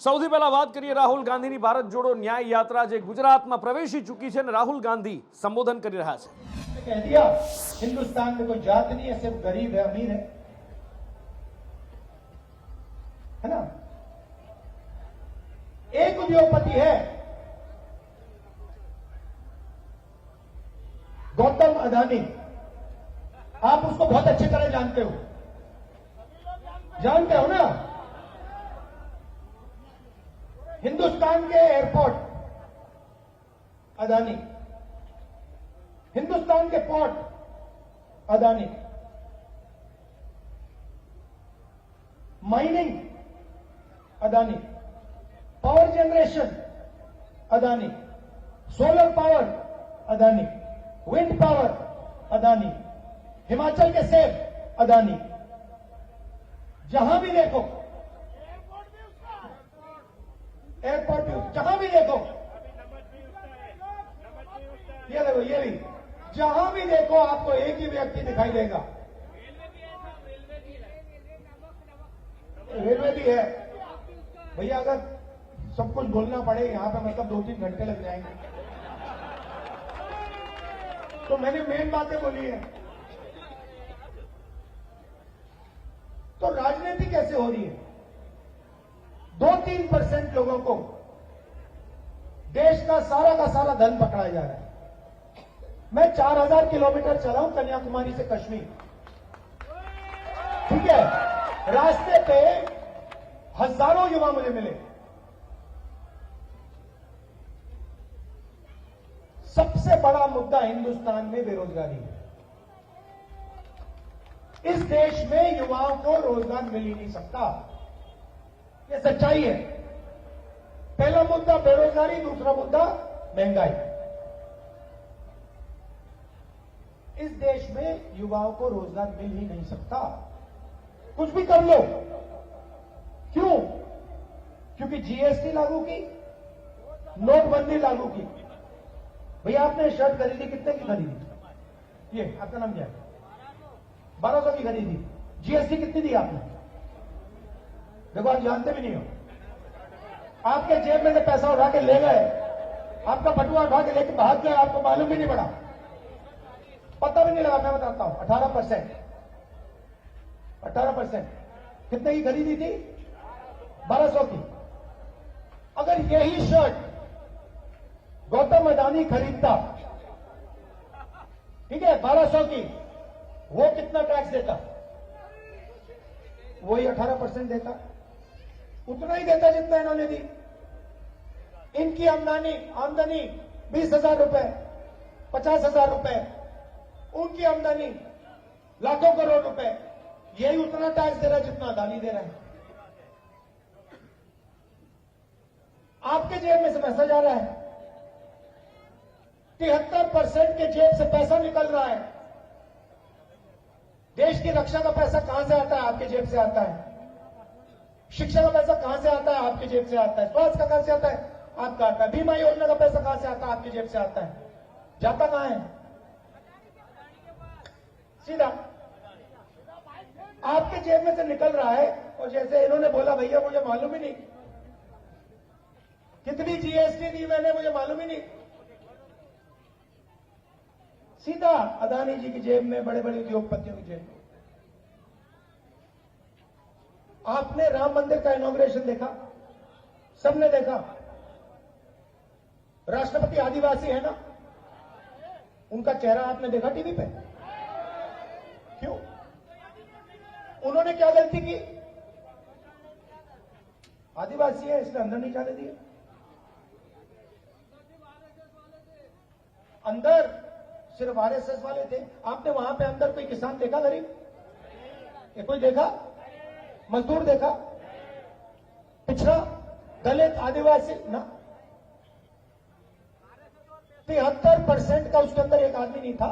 સૌથી પહેલા વાત કરીએ રાહુલ ગાંધીની ભારત જોડો ન્યાય યાત્રા જે ગુજરાતમાં પ્રવેશી ચૂકી છે અને રાહુલ ગાંધી સંબોધન કરી રહ્યા છે। कह दिया हिंदुस्तान में कोई जात नहीं है, सिर्फ गरीब है अमीर है ना। एक उद्योगपति है गौतम अदानी, आप उसको बहुत अच्छी तरह जानते हो ना। हिंदुस्तान के एयरपोर्ट अदानी, हिंदुस्तान के port Adani, mining Adani, power generation Adani, solar power Adani, wind power Adani, Himachal के सेब अदानी। जहां भी देखो एयरपोर्ट भी, जहां भी देखो, ये देखो, ये भी, जहां भी देखो आपको एक ही व्यक्ति दिखाई देगा। रेलवे भी है भैया, अगर सब कुछ बोलना पड़े यहां पे मतलब 2-3 घंटे लग जाएंगे, तो मैंने मेन बातें बोली है। तो राजनीति कैसे हो रही है? 2-3% लोगों को देश का सारा धन पकड़ाया जा रहा है। मैं 4000 किलोमीटर चला हूं कन्याकुमारी से कश्मीर, ठीक है। रास्ते पे हजारों युवा मुझे मिले। सबसे बड़ा मुद्दा हिंदुस्तान में बेरोजगारी है। इस देश में युवाओं को रोजगार मिल ही नहीं सकता, ये सच्चाई है। पहला मुद्दा बेरोजगारी, दूसरा मुद्दा महंगाई। इस देश में युवाओं को रोजगार मिल ही नहीं सकता, कुछ भी कर लो। क्यों? क्योंकि जीएसटी लागू की, नोटबंदी लागू की। भैया आपने शर्ट खरीदी, कितने की खरीदी? ये आपका नाम क्या है? 1200 की खरीदी। जीएसटी कितनी दी आपने? देखो आप जानते भी नहीं हो। आपके जेब में से पैसा उठा के ले गए, आपका बटुआ उठा के लेके भाग गए, आपको मालूम भी नहीं पड़ा, पता भी नहीं लगा। मैं बताता हूं, 18% कितने की खरीदी थी? 1200 की। अगर यही शर्ट गौतम अदानी खरीदता, ठीक है, 1200 की, वो कितना टैक्स देता? वही 18% देता, उतना ही देता जितना इन्होंने दी। इनकी आमदनी 20,000 रुपए, 50,000 रुपए, उनकी आमदनी लाखों करोड़ रुपए, यही उतना टैक्स दे रहा है जितना अदानी दे रहा है। आपके जेब में से पैसा जा रहा है, 73% के जेब से पैसा निकल रहा है। देश की रक्षा का पैसा कहां से आता है? आपके जेब से आता है। शिक्षा का पैसा कहां से आता है? आपके जेब से आता है। स्वास्थ्य का कहां से आता है? आपका आता है। बीमा योजना का पैसा कहां से आता है? आपके जेब से आता है। जाता कहां है? सीधा आपके जेब में से निकल रहा है। और जैसे इन्होंने बोला, भैया मुझे मालूम ही नहीं कितनी जीएसटी दी मैंने, मुझे मालूम ही नहीं। सीधा अदानी जी की जेब में, बड़े बड़े उद्योगपतियों की जेब में। आपने राम मंदिर का इनॉग्रेशन देखा? सबने देखा। राष्ट्रपति आदिवासी है ना, उनका चेहरा आपने देखा टीवी पे? क्यों? उन्होंने क्या गलती की? आदिवासी है इसलिए अंदर नहीं जाने दिए। अंदर सिर्फ आरएसएस वाले थे। आपने वहां पे अंदर कोई किसान देखा गरीब? ये कोई देखा? मजदूर देखा? पिछड़ा, दलित, आदिवासी ना? 73% का उसके अंदर एक आदमी नहीं था।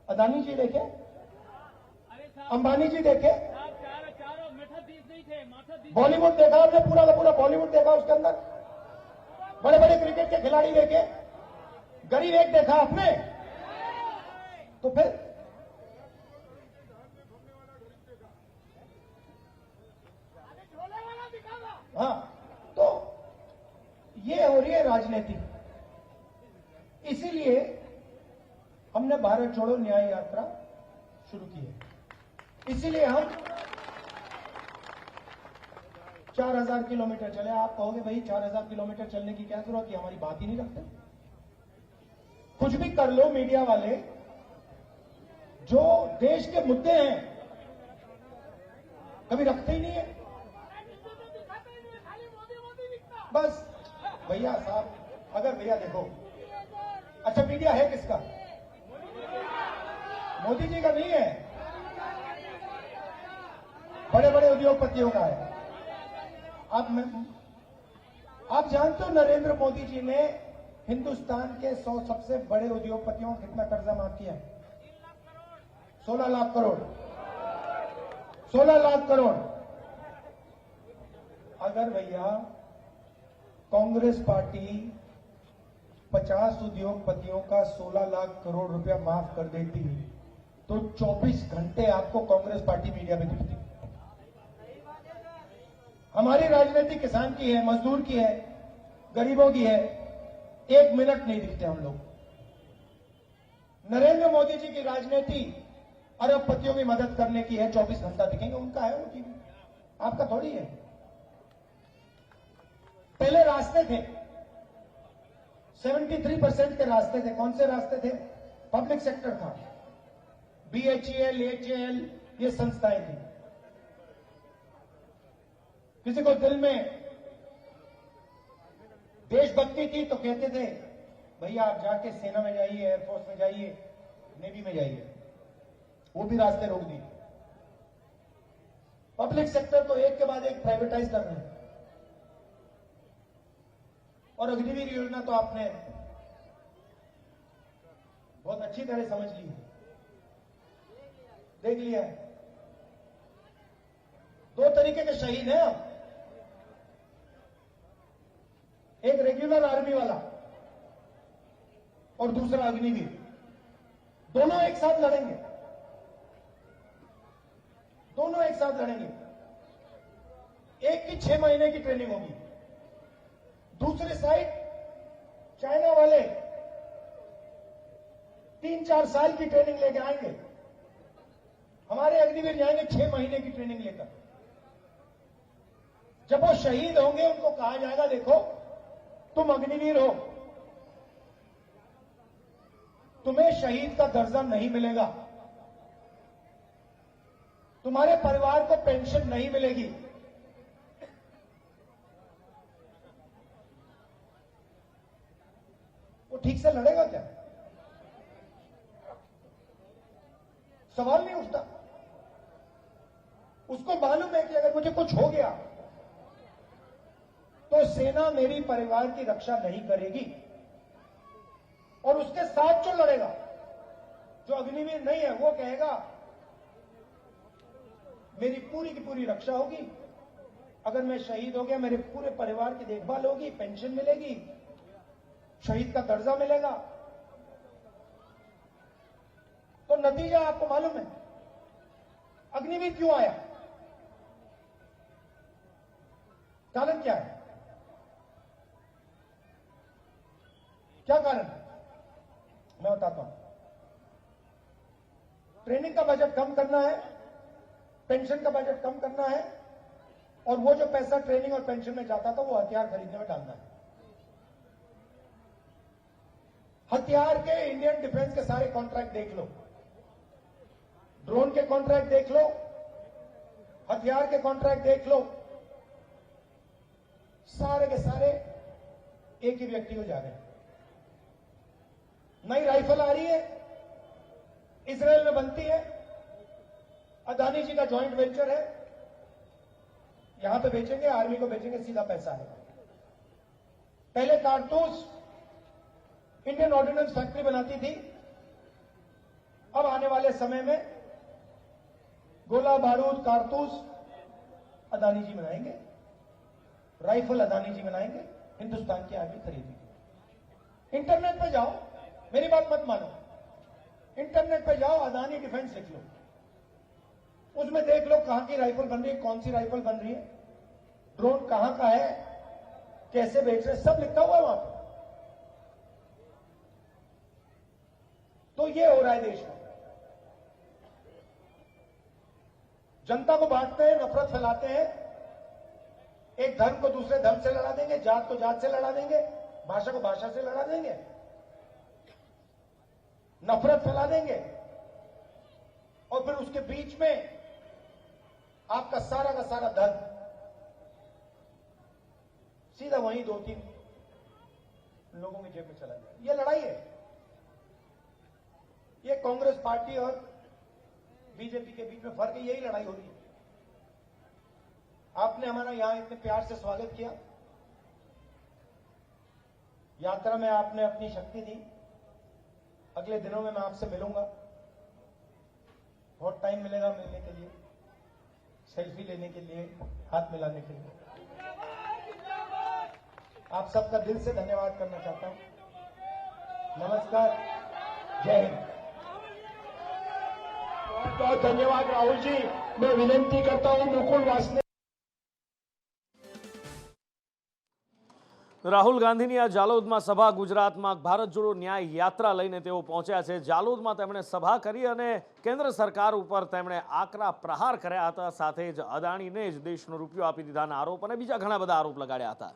अदानी जी देखे, अंबानी जी देखे, बॉलीवुड देखा आपने? पूरा का पूरा बॉलीवुड देखा उसके अंदर? बड़े बड़े क्रिकेट के खिलाड़ी देखे? गरीब एक देखा आपने? तो फिर हाँ, तो ये हो रही है राजनीति। इसीलिए हमने भारत छोड़ो न्याय यात्रा शुरू की है। इसीलिए हम 4000 किलोमीटर चले। आप कहोगे भाई 4000 किलोमीटर चलने की क्या जरूरत है, हमारी बात ही नहीं रखते। कुछ भी कर लो मीडिया वाले, जो देश के मुद्दे हैं कभी रखते ही नहीं है। बस भैया साहब, अगर भैया देखो, अच्छा मीडिया है किसका? मोदी जी का नहीं है, बड़े बड़े उद्योगपतियों का है। आप जानते हो नरेंद्र मोदी जी ने हिंदुस्तान के 100 सबसे बड़े उद्योगपतियों को कितना कर्जा माफ किया है? 16 लाख करोड़। 16 लाख करोड़। अगर भैया कांग्रेस पार्टी 50 उद्योगपतियों का 16 लाख करोड़ रुपया माफ कर देती तो 24 घंटे आपको कांग्रेस पार्टी मीडिया में दिखती। हमारी राजनीति किसान की है, मजदूर की है, गरीबों की है। 1 मिनट नहीं दिखते हम लोग। नरेंद्र मोदी जी की राजनीति अरबपतियों की मदद करने की है, 24 घंटा दिखेंगे। उनका है वो टीवी, आपका थोड़ी है। पहले रास्ते थे, 73% के रास्ते थे। कौन से रास्ते थे? पब्लिक सेक्टर था, BHEL, HAL, ये संस्थाएं थी। किसी को दिल में देशभक्ति थी तो कहते थे भैया आप जाके सेना में जाइए, एयरफोर्स में जाइए, नेवी में जाइए। वो भी रास्ते रोक दिए। पब्लिक सेक्टर को एक के बाद एक प्राइवेटाइज कर रहे हैं। और अग्निवीर योजना तो आपने बहुत अच्छी तरह समझ ली है, देख लिया है। 2 तरीके के शहीद हैं अब, एक रेगुलर आर्मी वाला और दूसरा अग्निवीर। दोनों एक साथ लड़ेंगे, दोनों एक साथ लड़ेंगे। एक की 6 महीने की ट्रेनिंग होगी, दूसरी साइड चाइना वाले 3-4 साल की ट्रेनिंग लेके आएंगे। हमारे अग्निवीर जाएंगे 6 महीने की ट्रेनिंग लेकर। जब वो शहीद होंगे उनको कहा जाएगा देखो तुम अग्निवीर हो, तुम्हें शहीद का दर्जा नहीं मिलेगा, तुम्हारे परिवार को पेंशन नहीं मिलेगी। वो ठीक से लड़ेगा क्या? सवाल नहीं उठता। उसको मालूम है कि अगर मुझे कुछ हो गया तो सेना मेरी परिवार की रक्षा नहीं करेगी, और उसके साथ जो लड़ेगा, जो अग्निवीर नहीं है, वो कहेगा मेरी पूरी की पूरी रक्षा होगी, अगर मैं शहीद हो गया मेरे पूरे परिवार की देखभाल होगी, पेंशन मिलेगी, शहीद का दर्जा मिलेगा। तो नतीजा आपको मालूम है। अग्निवीर क्यों आया? कारण क्या है? क्या कारण है? मैं बताता हूं। ट्रेनिंग का बजट कम करना है, पेंशन का बजट कम करना है, और वो जो पैसा ट्रेनिंग और पेंशन में जाता था वो हथियार खरीदने में डालना है। हथियार के इंडियन डिफेंस के सारे कॉन्ट्रैक्ट देख लो, ड्रोन के कॉन्ट्रैक्ट देख लो, हथियार के कॉन्ट्रैक्ट देख लो, सारे के सारे एक ही व्यक्ति को जा रहे हैं। नई राइफल आ रही है, इजराइल में बनती है, अदानी जी का जॉइंट वेंचर है, यहां पे बेचेंगे, आर्मी को बेचेंगे, सीधा पैसा है। पहले कारतूस इंडियन ऑर्डिनेंस फैक्ट्री बनाती थी, अब आने वाले समय में गोला बारूद कारतूस अदानी जी बनाएंगे, राइफल अदानी जी बनाएंगे, हिंदुस्तान की आर्मी खरीदेगी। इंटरनेट पे जाओ, मेरी बात मत मानो, इंटरनेट पे जाओ, अदानी डिफेंस लिख लो, उसमें देख लो कहां की राइफल बन रही है, कौन सी राइफल बन रही है। ड्रोन कहां का है, कैसे बेच रहे, सब लिखा हुआ है वहां पर। तो ये हो रहा है देश में। जनता को बांटते हैं, नफरत फैलाते हैं, एक धर्म को दूसरे धर्म से लड़ा देंगे, जात को जात से लड़ा देंगे, भाषा को भाषा से लड़ा देंगे, नफरत फैला देंगे, और फिर उसके बीच में आपका सारा का सारा धन सीधा वहीं 2-3 लोगों की जेब में चला जाए। ये लड़ाई है। ये कांग्रेस पार्टी और बीजेपी के बीच में फर्क है, यही लड़ाई हो रही है। आपने हमारा यहां इतने प्यार से स्वागत किया, यात्रा में आपने अपनी शक्ति दी। अगले दिनों में मैं आपसे मिलूंगा, बहुत टाइम मिलेगा मिलने के लिए, सेल्फी लेने के लिए, हाथ मिलाने के लिए। आप सबका दिल से धन्यवाद करना चाहता हूं। नमस्कार, जय हिंद। बहुत बहुत धन्यवाद राहुल जी। मैं विनंती करता हूं मुकुल वासने। રાહુલ ગાંધીની આ જાલોદમાં સભા, ગુજરાતમાં ભારત જોડો ન્યાય યાત્રા લઈને તેઓ પહોંચ્યા છે। જાલોદમાં તેમણે સભા કરી અને કેન્દ્ર સરકાર ઉપર તેમણે આકરા પ્રહાર કર્યા હતા, સાથે જ અદાણીને જ દેશનો રૂપિયો આપી દીધાના આરોપ અને બીજા ઘણા બધા આરોપ લગાડ્યા હતા।